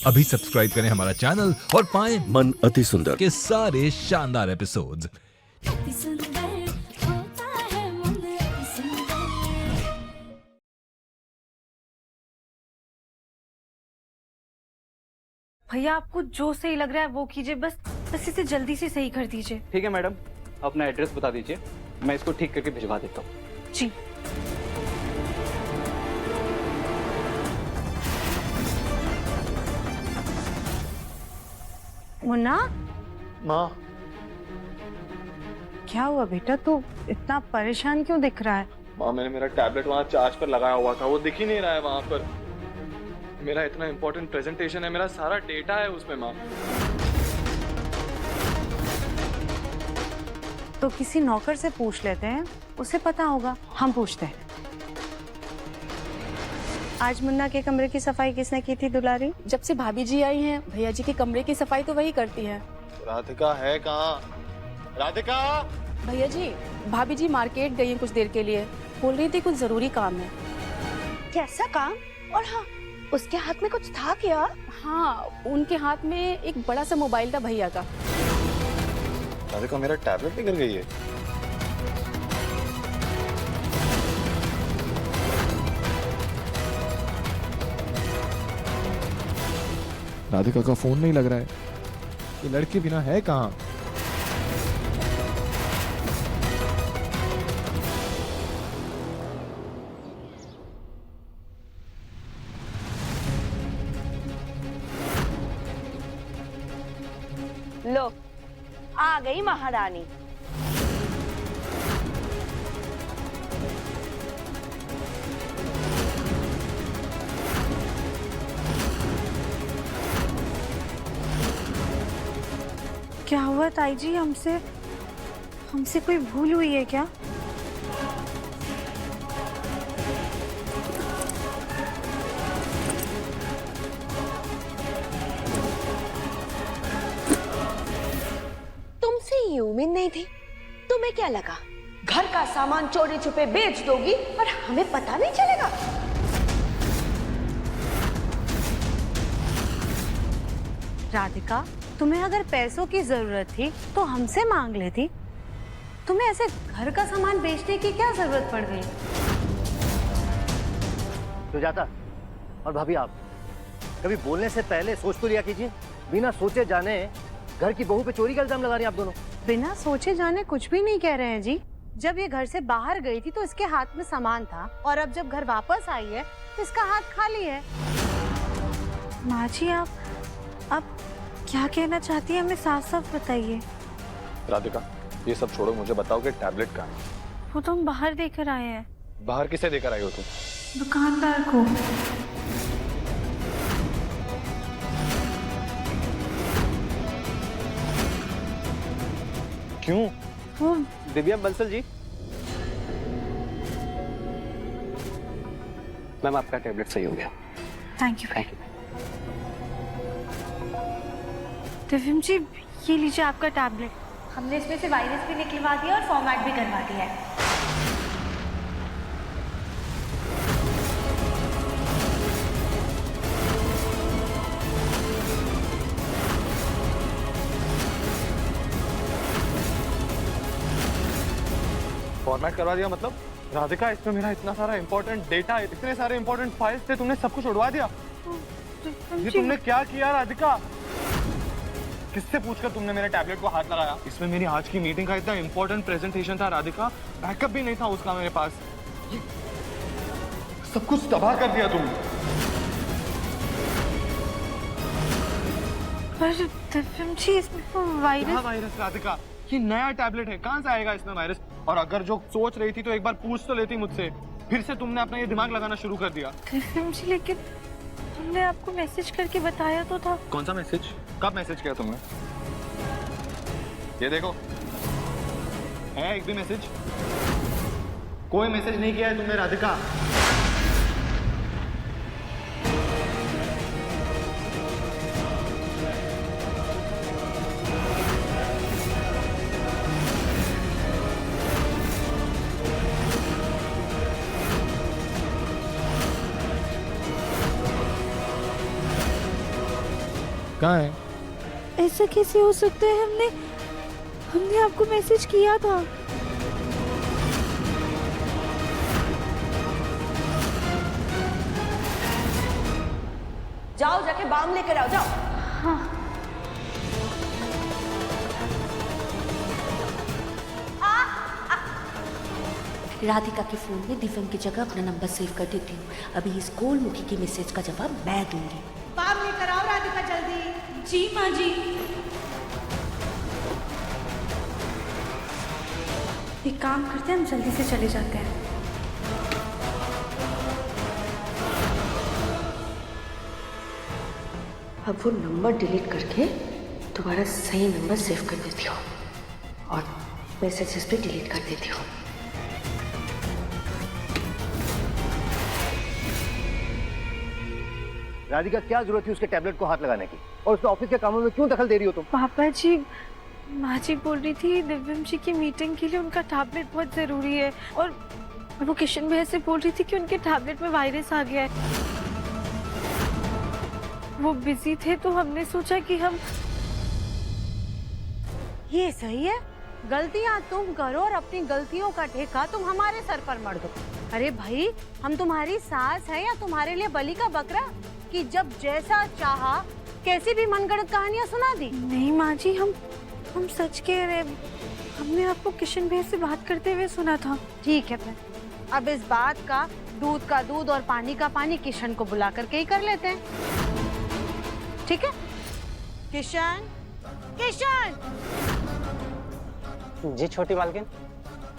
अभी सब्सक्राइब करें हमारा चैनल और पाएं मन अति सुंदर के सारे शानदार एपिसोड्स। अति सुंदर होता है मन अति सुंदर। भैया आपको जो सही लग रहा है वो कीजिए, बस इसे जल्दी से सही कर दीजिए। ठीक है मैडम, अपना एड्रेस बता दीजिए, मैं इसको ठीक करके भिजवा देता हूँ। जी। मुन्ना, माँ, क्या हुआ बेटा? तू इतना परेशान क्यों दिख रहा है? माँ मैंने मेरा टैबलेट वहाँ चार्ज पर लगाया हुआ था, वो दिख ही नहीं रहा है वहाँ पर। मेरा इतना इम्पोर्टेंट प्रेजेंटेशन है, मेरा सारा डेटा है उसमें माँ। तो किसी नौकर से पूछ लेते हैं, उसे पता होगा। हम पूछते हैं। आज मुन्ना के कमरे की सफाई किसने की थी दुलारी? जब से भाभी जी आई हैं, भैया जी के कमरे की सफाई तो वही करती है। राधिका है कहाँ? राधिका! भैया जी, भाभी जी मार्केट गई हैं कुछ देर के लिए, बोल रही थी कुछ जरूरी काम है। कैसा काम? और हाँ, उसके हाथ में कुछ था क्या? हाँ, उनके हाथ में एक बड़ा सा मोबाइल था भैया का। राधिका, मेरा टैबलेट लेकर गई है। राधिका का फोन नहीं लग रहा है। ये लड़की बिना है कहाँ? लो, आ गई महारानी। क्या हुआ ताई जी? हमसे कोई भूल हुई है क्या? तुमसे ये उम्मीद नहीं थी। तुम्हें क्या लगा घर का सामान चोरी छुपे बेच दोगी और हमें पता नहीं चलेगा? राधिका, तुम्हें अगर पैसों की जरूरत थी तो हमसे मांग लेती। तुम्हें ऐसे घर का सामान बेचने की क्या जरूरत पड़ गई? सुजाता और भाभी, आप कभी बोलने से पहले सोच तो लिया कीजिए। बिना सोचे जाने घर की बहू पे चोरी का इल्जाम लगा रही हैं आप दोनों। बिना सोचे जाने कुछ भी नहीं कह रहे हैं जी। जब ये घर से बाहर गई थी तो इसके हाथ में सामान था, और अब जब घर वापस आई है तो इसका हाथ खाली है। माँ जी, आप क्या कहना चाहती है? हमें साफ साफ बताइए। राधिका, ये सब छोड़ो, मुझे बताओ कि टैबलेट कहाँ है? वो तो हम बाहर देकर आए हैं। बाहर किसे देकर आई हो तुम? दुकानदार को। क्यों? वो दिव्या बंसल जी, मैम आपका टैबलेट सही हो गया। Thank you. Thank you. Divyam ji, ये लीजिए आपका टैबलेट। हमने इसमें से वायरस भी निकलवा दिया और फॉर्मेट भी करवा दिया है। फॉर्मेट करवा दिया मतलब? राधिका, इसमें मेरा इतना सारा इंपॉर्टेंट डेटा है, इतने सारे इंपॉर्टेंट फाइल्स थे, तुमने सब कुछ उड़वा दिया। ये तुमने क्या किया राधिका? किससे पूछकर तुमने मेरे टैबलेट को हाथ लगाया? इसमें मेरी आज की मीटिंग का इतना इंपॉर्टेंट प्रेजेंटेशन था राधिका, बैकअप भी नहीं था उसका मेरे पास। ये सब कुछ तबाह कर दिया तुमने। पर दिव्यम जी, इसमें तो क्या वायरस राधिका? ये नया टैबलेट है, कहाँ से आएगा इसमें वायरस? और अगर जो सोच रही थी तो एक बार पूछ तो लेती मुझसे। फिर से तुमने अपना ये दिमाग लगाना शुरू कर दिया। दिव्यम जी, लेकिन हमने आपको मैसेज करके बताया तो था। कौन सा मैसेज? कब मैसेज किया तुमने? ये देखो, है एक भी मैसेज? कोई मैसेज नहीं किया है तुमने राधिका। कहाँ है? ऐसा कैसे हो सकता है? हमने आपको मैसेज किया था। जाओ जाके बाम लेकर आओ, जाओ। राधिका के फोन में दिव्यम की जगह अपना नंबर सेव कर देती हूँ। अभी इस गोलमुखी की मैसेज का जवाब मैं दूंगी। बाम लेकर आओ राधिका, जल्दी। जी माँ जी। एक काम करते हैं, हम जल्दी से चले जाते हैं। अब वो नंबर डिलीट करके दोबारा सही नंबर सेव कर देती हूँ और मैसेजेस भी डिलीट कर देती हूँ। राधिका, क्या जरूरत थी उसके टैबलेट को हाथ लगाने की? और उसके ऑफिस के कामों में क्यों दखल दे रही हो तुम? पापा जी, माँ जी बोल रही थी दिव्यम जी की मीटिंग के लिए उनका टैबलेट बहुत जरूरी है, और वो किशन भैया से बोल रही थी कि उनके टैबलेट में वायरस आ गया है। वो बिजी थे तो हमने सोचा कि हम। ये सही है, गलतियां तुम करो और अपनी गलतियों का ठेका तुम हमारे सर पर मर दो। अरे भाई, हम तुम्हारी सास हैं या तुम्हारे लिए बलि का बकरा कि जब जैसा चाहा कैसी भी मनगढ़ंत कहानियां सुना दी? नहीं माँ जी, हम सच कह रहे हैं। हमने आपको किशन भैया से बात करते हुए सुना था। ठीक है, फिर अब इस बात का दूध और पानी का पानी किशन को बुला करके ही कर लेते हैं। ठीक है? किशन, किशन! जी छोटी मालकिन।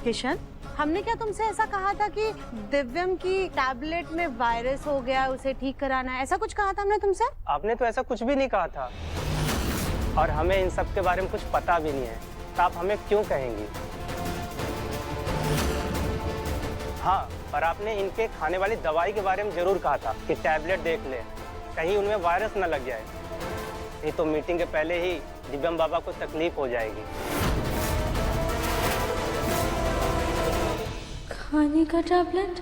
किशन, हमने क्या तुमसे ऐसा कहा था कि दिव्यम की टैबलेट में वायरस हो गया, उसे ठीक कराना है? ऐसा कुछ कहा था हमने तुमसे? आपने तो ऐसा कुछ भी नहीं कहा था, और हमें इन सब के बारे में कुछ पता भी नहीं है, तो आप हमें क्यों कहेंगी? हाँ, पर आपने इनके खाने वाली दवाई के बारे में जरूर कहा था कि टैबलेट देख ले, कहीं उनमें वायरस न लग जाए। नहीं तो मीटिंग के पहले ही दिव्यम बाबा को तकलीफ हो जाएगी। खाने का टैबलेट?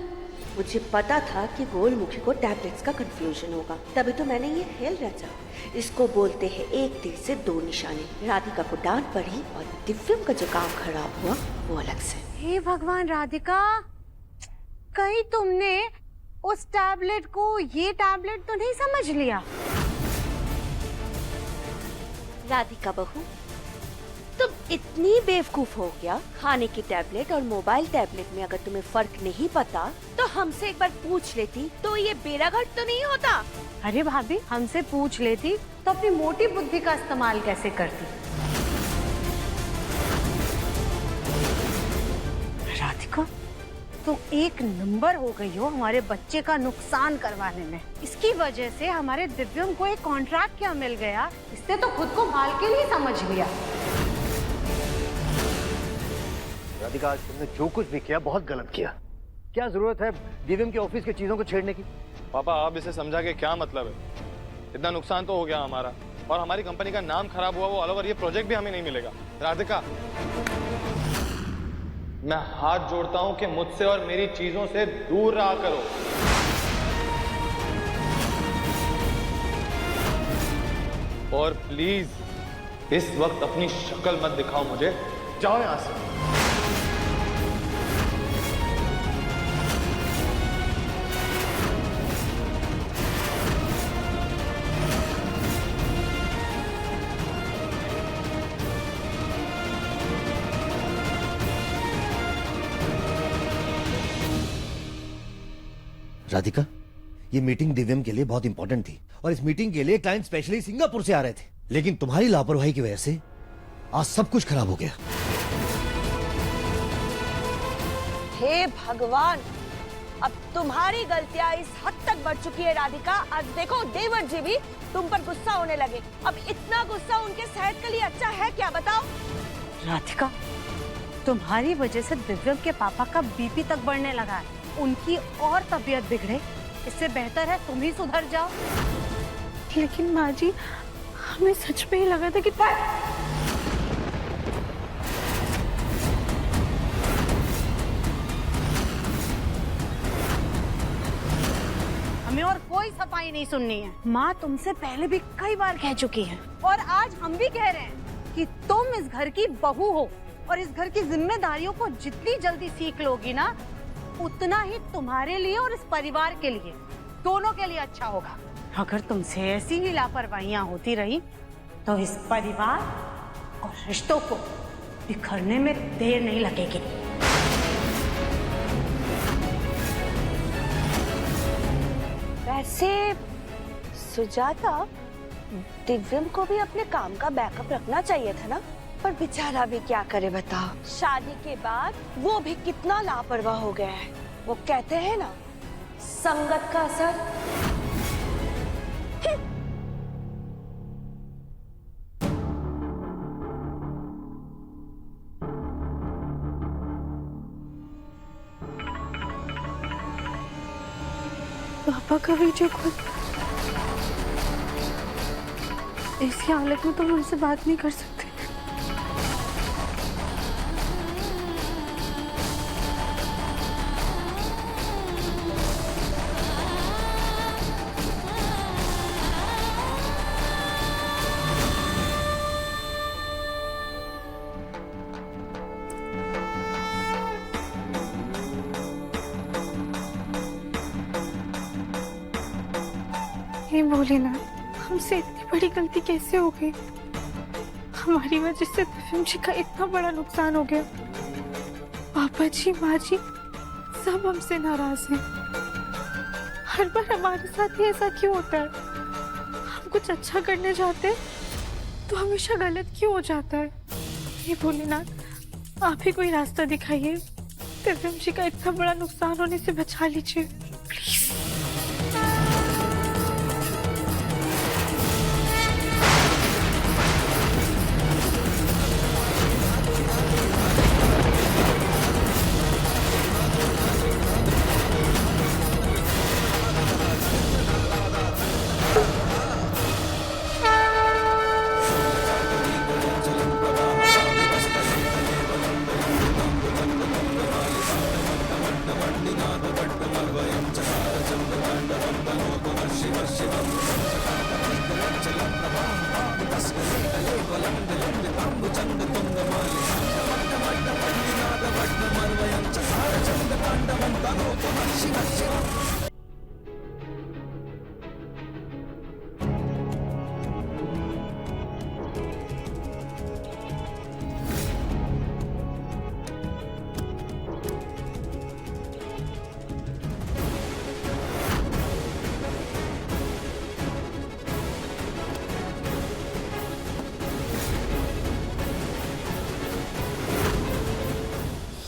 मुझे पता था कि गोलमुखी को टैबलेट्स का कंफ्यूजन होगा, तभी तो मैंने ये खेल रचा। इसको बोलते हैं एक तीर से दो निशाने। राधिका को डांट पड़ी और दिव्यम का जो काम खराब हुआ वो अलग से। हे भगवान राधिका, कहीं तुमने उस टैबलेट को ये टैबलेट तो नहीं समझ लिया? राधिका बहू, तुम इतनी बेवकूफ हो गया? खाने की टैबलेट और मोबाइल टैबलेट में अगर तुम्हें फर्क नहीं पता तो हमसे एक बार पूछ लेती तो ये बेराघट तो नहीं होता। अरे भाभी, हमसे पूछ लेती तो अपनी मोटी बुद्धि का इस्तेमाल कैसे करती? राधिका, तुम एक नंबर हो गई हो हमारे बच्चे का नुकसान करवाने में। इसकी वजह से हमारे दिव्यम को एक कॉन्ट्रैक्ट क्या मिल गया, इसने तो खुद को मालकिन ही समझ लिया। राधिका, आज तुमने जो कुछ भी किया बहुत गलत किया। क्या जरूरत है दिव्यम के ऑफिस की चीजों को छेड़ने की? पापा, आप इसे समझा के क्या मतलब है? इतना नुकसान तो हो गया हमारा, और हमारी कंपनी का नाम खराब हुआ, वो ऑल ओवर ये प्रोजेक्ट भी हमें नहीं मिलेगा। राधिका, मैं हाथ जोड़ता हूं कि मुझसे और मेरी चीजों से दूर रहा करो। और प्लीज इस वक्त अपनी शक्ल मत दिखाओ मुझे। जाओ यहां से। राधिका, ये मीटिंग दिव्यम के लिए बहुत इंपॉर्टेंट थी, और इस मीटिंग के लिए क्लाइंट स्पेशली सिंगापुर से आ रहे थे, लेकिन तुम्हारी लापरवाही की वजह से आज सब कुछ खराब हो गया। हे भगवान, अब तुम्हारी गलतियां इस हद तक बढ़ चुकी है राधिका। आज देखो देवर जी भी तुम पर गुस्सा होने लगे। अब इतना गुस्सा उनके सेहत के लिए अच्छा है क्या, बताओ? राधिका, तुम्हारी वजह से दिव्यम के पापा का बीपी तक बढ़ने लगा है, उनकी और तबीयत बिगड़े। इससे बेहतर है तुम ही सुधर जाओ। लेकिन माँ जी, हमें सच में ही लगा था कि हमें और कोई कोई सफाई नहीं सुननी है। माँ तुमसे पहले भी कई बार कह चुकी है और आज हम भी कह रहे हैं कि तुम इस घर की बहू हो और इस घर की जिम्मेदारियों को जितनी जल्दी सीख लोगी ना, उतना ही तुम्हारे लिए और इस परिवार के लिए, दोनों के लिए अच्छा होगा। अगर तुमसे ऐसी ही लापरवाहियां होती रही तो इस परिवार और रिश्तों को बिखरने में देर नहीं लगेगी। वैसे सुजाता, दिव्यम को भी अपने काम का बैकअप रखना चाहिए था ना, पर बेचारा भी क्या करे बताओ। शादी के बाद वो भी कितना लापरवाह हो गया है। वो कहते हैं ना, संगत का असर। पापा का वीडियो कॉल। ऐसी हालत में तो हम उनसे बात नहीं कर सकते। हे भोलेनाथ, हमसे इतनी बड़ी गलती कैसे हो गई? हमारी वजह से दिव्यम जी का इतना बड़ा नुकसान हो गया। पापा जी, माँ जी सब हमसे नाराज हैं। हर बार हमारे साथ ही ऐसा क्यों होता है? हम कुछ अच्छा करने जाते हैं तो हमेशा गलत क्यों हो जाता है? हे भोलेनाथ, आप ही कोई रास्ता दिखाइए। दिव्यम जी का इतना बड़ा नुकसान होने से बचा लीजिए प्लीज।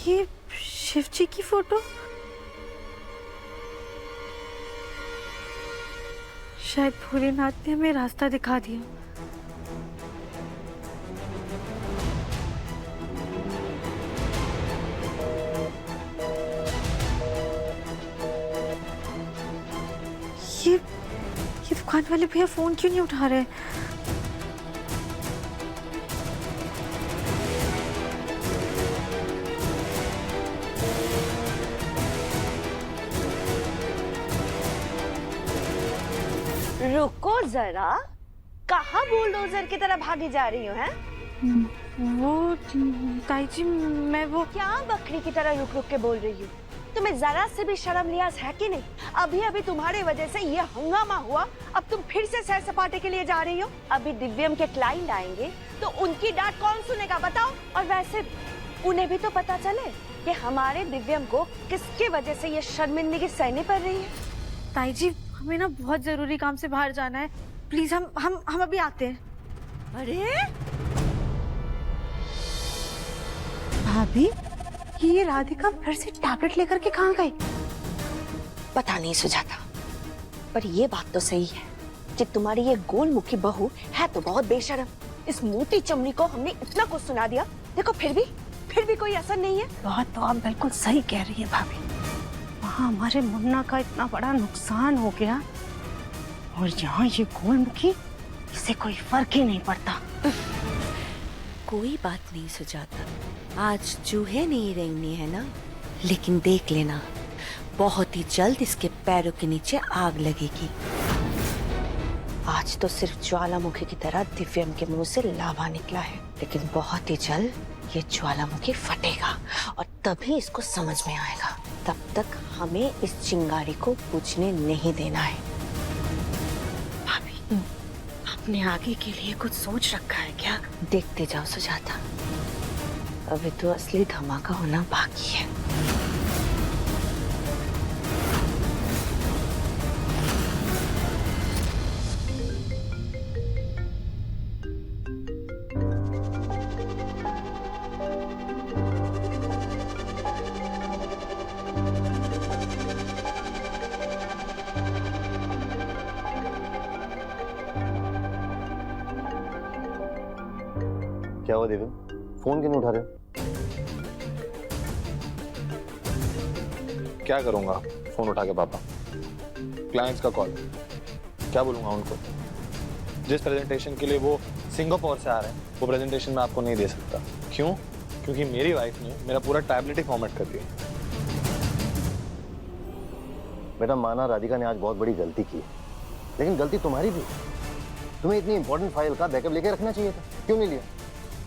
ये शिव जी की फोटो? शायद भोलेनाथ ने हमें रास्ता दिखा दिया। ये दुकान वाले भैया फोन क्यों नहीं उठा रहे? रुको जरा, कहाँ बुलडोजर की तरह भागी जा रही हो? हैं? वो ताई जी, मैं वो क्या बकरी की तरह रुक रुक के बोल रही हूँ? तुम्हें जरा से भी शर्म लिहाज है कि नहीं? अभी अभी तुम्हारे वजह से ये हंगामा हुआ, अब तुम फिर से सैर सपाटे के लिए जा रही हो। अभी दिव्यम के क्लाइंट आएंगे तो उनकी डांट कौन सुनेगा बताओ? और वैसे भी उन्हें भी तो पता चले कि हमारे दिव्यम को किसकी वजह से ये शर्मिंदगी सहनी पड़ रही है। ताई जी, हमें ना बहुत जरूरी काम से बाहर जाना है, प्लीज हम अभी आते हैं। अरे भाभी, ये राधिका फिर से टैबलेट लेकर के कहाँ गई? पता नहीं सुजाता, पर ये बात तो सही है कि तुम्हारी ये गोलमुखी बहू है तो बहुत बेशर्म। इस मोटी चमड़ी को हमने इतना कुछ सुना दिया, देखो फिर भी कोई असर नहीं है। बात तो आप बिल्कुल सही कह रही है भाभी। वहाँ हमारे मुन्ना का इतना बड़ा नुकसान हो गया और यहाँ ये गोलमुखी, इसे कोई फर्क ही नहीं पड़ता। कोई बात नहीं सुजाता, आज चूहे नहीं रेंगने है ना, लेकिन देख लेना बहुत ही जल्द इसके पैरों के नीचे आग लगेगी। आज तो सिर्फ ज्वालामुखी की तरह दिव्यम के मुंह से लावा निकला है, लेकिन बहुत ही जल्द ये ज्वालामुखी फटेगा और तभी इसको समझ में आएगा। तब तक हमें इस चिंगारी को बुझने नहीं देना है। भाभी, अपने आगे के लिए कुछ सोच रखा है क्या? देखते जाओ सुजाता, अभी तो असली धमाका होना बाकी है। क्या हुआ दिव्यम, फोन क्यों नहीं उठा रहे? क्या करूंगा फोन उठा के पापा? क्लाइंट्स का कॉल, क्या बोलूंगा उनको? जिस प्रेजेंटेशन के लिए वो सिंगापुर से आ रहे हैं वो प्रेजेंटेशन मैं आपको नहीं दे सकता। क्यों? क्योंकि मेरी वाइफ ने मेरा पूरा टैबलेट ही फॉर्मेट कर दिया। बेटा माना राधिका ने आज बहुत बड़ी गलती की, लेकिन गलती तुम्हारी भी। तुम्हें इतनी इंपॉर्टेंट फाइल का बैकअप लेके रखना चाहिए था, क्यों नहीं लिया?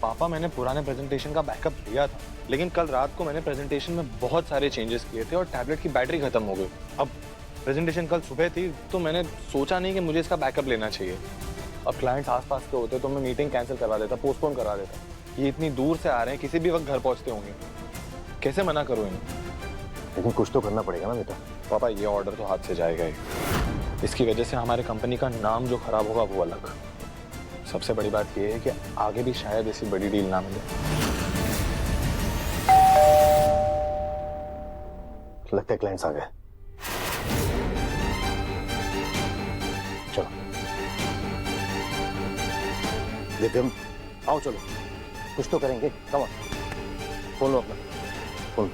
पापा मैंने पुराने प्रेजेंटेशन का बैकअप लिया था, लेकिन कल रात को मैंने प्रेजेंटेशन में बहुत सारे चेंजेस किए थे और टैबलेट की बैटरी खत्म हो गई। अब प्रेजेंटेशन कल सुबह थी तो मैंने सोचा नहीं कि मुझे इसका बैकअप लेना चाहिए। अब क्लाइंट्स आसपास के होते तो मैं मीटिंग कैंसिल करवा देता, पोस्टपोन करवा देता। ये इतनी दूर से आ रहे हैं, किसी भी वक्त घर पहुंचते होंगे, कैसे मना करूँ इन्हें? लेकिन कुछ तो करना पड़ेगा ना बेटा। पापा ये ऑर्डर तो हाथ से जाएगा ही, इसकी वजह से हमारे कंपनी का नाम जो खराब होगा वो अलग। सबसे बड़ी बात यह है कि आगे भी शायद ऐसी बड़ी डील ना मिले। लगता है क्लाइंट्स आ गए। चलो दिव्यम, आओ चलो, कुछ तो करेंगे। कम ऑन, फोन लो अपना फोन।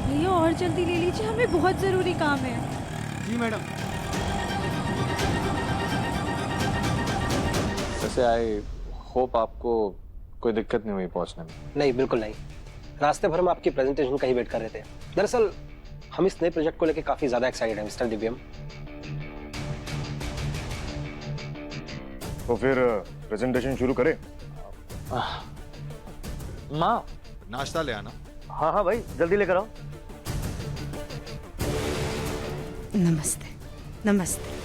भैया और जल्दी ले लीजिए, हमें बहुत जरूरी काम है। जी मैडम। वैसे आई होप आपको कोई दिक्कत नहीं हुई पहुंचने में। नहीं, बिल्कुल नहीं। रास्ते भर में आपकी प्रेजेंटेशन का ही वेट कर रहे थे। दरअसल हम इस नए प्रोजेक्ट को लेकर काफी ज्यादा एक्साइटेड हैं मिस्टर दिव्यम। तो फिर प्रेजेंटेशन शुरू करें? माँ नाश्ता ले आना। हाँ हाँ भाई, जल्दी लेकर आओ। नमस्ते। नमस्ते।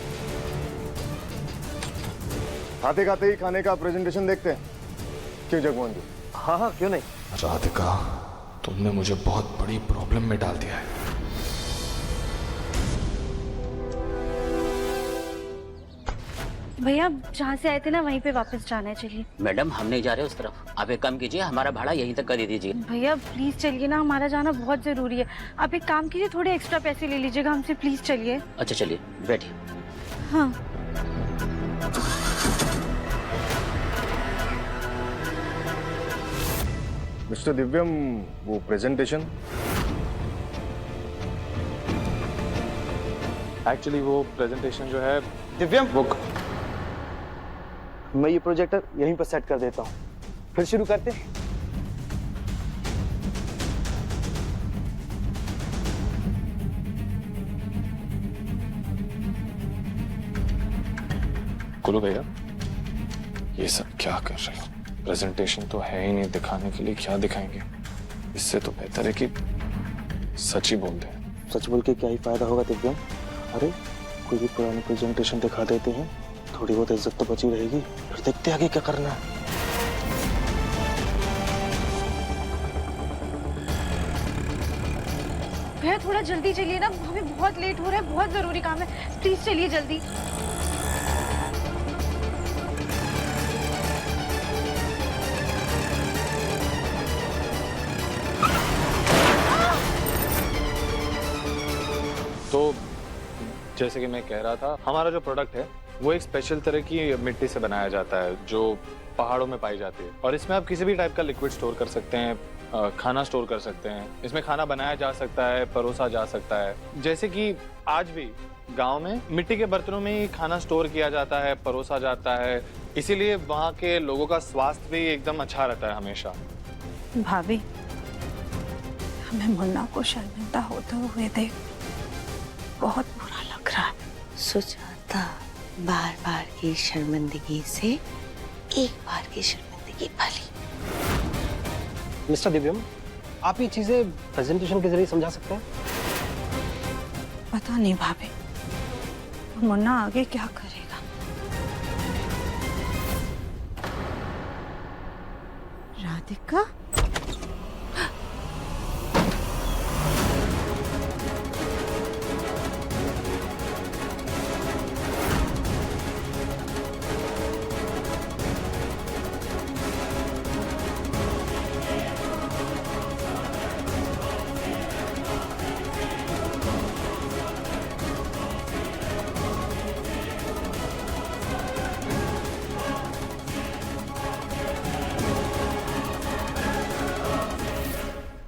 खाते खाते ही खाने का प्रेजेंटेशन देखते हैं, क्यों जगमोहन जी? हाँ हाँ, क्यों नहीं। राधिका, तुमने मुझे बहुत बड़ी प्रॉब्लम में डाल दिया है। भैया जहाँ से आए थे ना वहीं पे वापस जाना है, चलिए। मैडम हम नहीं जा रहे उस तरफ, आप एक काम कीजिए, हमारा भाड़ा यहीं तक कर दे दीजिए। भैया प्लीज चलिए ना, हमारा जाना बहुत जरूरी है। आप एक काम कीजिए, थोड़े एक्स्ट्रा पैसे ले लीजिएगा हमसे, प्लीज चलिए। अच्छा चलिए बैठिए। हाँ। मिस्टर दिव्यम, वो प्रेजेंटेशन एक्चुअली वो प्रेजेंटेशन जो है दिव्यम, वो मैं ये प्रोजेक्टर यहीं पर सेट कर देता हूँ, फिर शुरू करते हैं। कुलू भैया, ये सब क्या कर रहे हो? प्रेजेंटेशन तो है ही नहीं, दिखाने के लिए क्या दिखाएंगे? इससे तो बेहतर है कि सच ही बोल दें। सच बोल के क्या ही फायदा होगा दिव्यम? अरे कोई भी पुरानी प्रेजेंटेशन दिखा देते हैं, थोड़ी बहुत इज्जत तो बची रहेगी, फिर देखते आगे क्या करना है। भैया थोड़ा जल्दी चलिए ना, हमें बहुत लेट हो रहा है, बहुत जरूरी काम है, प्लीज चलिए जल्दी। तो जैसे कि मैं कह रहा था, हमारा जो प्रोडक्ट है वो एक स्पेशल तरह की मिट्टी से बनाया जाता है जो पहाड़ों में पाई जाती है, और इसमें आप किसी भी टाइप का लिक्विड स्टोर कर सकते हैं। खाना स्टोर कर सकते हैं। इसमें खाना बनाया जा सकता है, परोसा जा सकता है। जैसे कि आज भी गांव में मिट्टी के बर्तनों में ही खाना स्टोर किया जाता है, परोसा जाता है, इसीलिए वहाँ के लोगों का स्वास्थ्य भी एकदम अच्छा रहता है हमेशा। भाभी, हमें मुन्ना को शर्मिंदा होते हुए देख बहुत बुरा लग रहा है। सुजाता, बार बार की शर्मिंदगी से एक बार की शर्मिंदगी भली। मिस्टर दिव्यम, आप ये चीजें प्रेजेंटेशन के जरिए समझा सकते हैं? पता नहीं भाभी, मुन्ना आगे क्या करेगा। राधिका,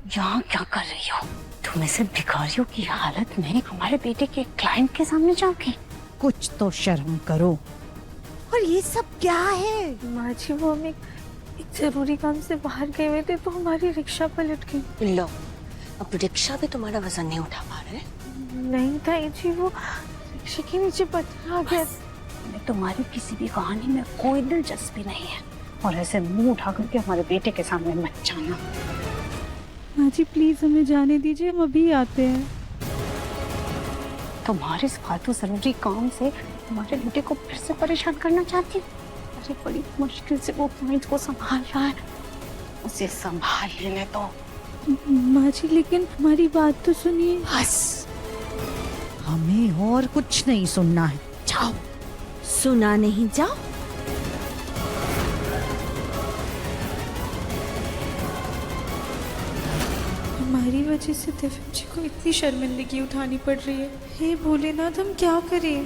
यहाँ क्या कर रही हो? तुम ऐसे भिखारियों की हालत में हमारे बेटे के क्लाइंट के सामने जाओगी? कुछ तो शर्म करो। और ये सब क्या है? माँ जी, वो हम एक जरूरी काम से बाहर गए हुए थे तो हमारी रिक्शा पलट गई। लो, अब रिक्शा भी तुम्हारा वजन नहीं उठा पा रहे? नहीं ताई जी, वो रिक्शे के नीचे पत्थर आ गया। तुम्हारी किसी भी कहानी में कोई दिलचस्पी नहीं है और ऐसे मुंह उठा करके हमारे बेटे के सामने मत जाना। माँ जी प्लीज हमें जाने दीजिए, हम अभी आते हैं। तुम्हारे इस फालतू जरूरी काम से हमारे बेटे को फिर से परेशान करना चाहती हो? अरे बड़ी मुश्किल से वो क्लाइंट को संभाल रहा है, उसे संभाल लेने दो। माँ जी लेकिन हमारी बात तो सुनिए। बस, हमें और कुछ नहीं सुनना है। जाओ। सुना नहीं, जाओ। हमारी वजह से दिव्यम जी को इतनी शर्मिंदगी उठानी पड़ रही है। हे भोलेनाथ, हम क्या करें?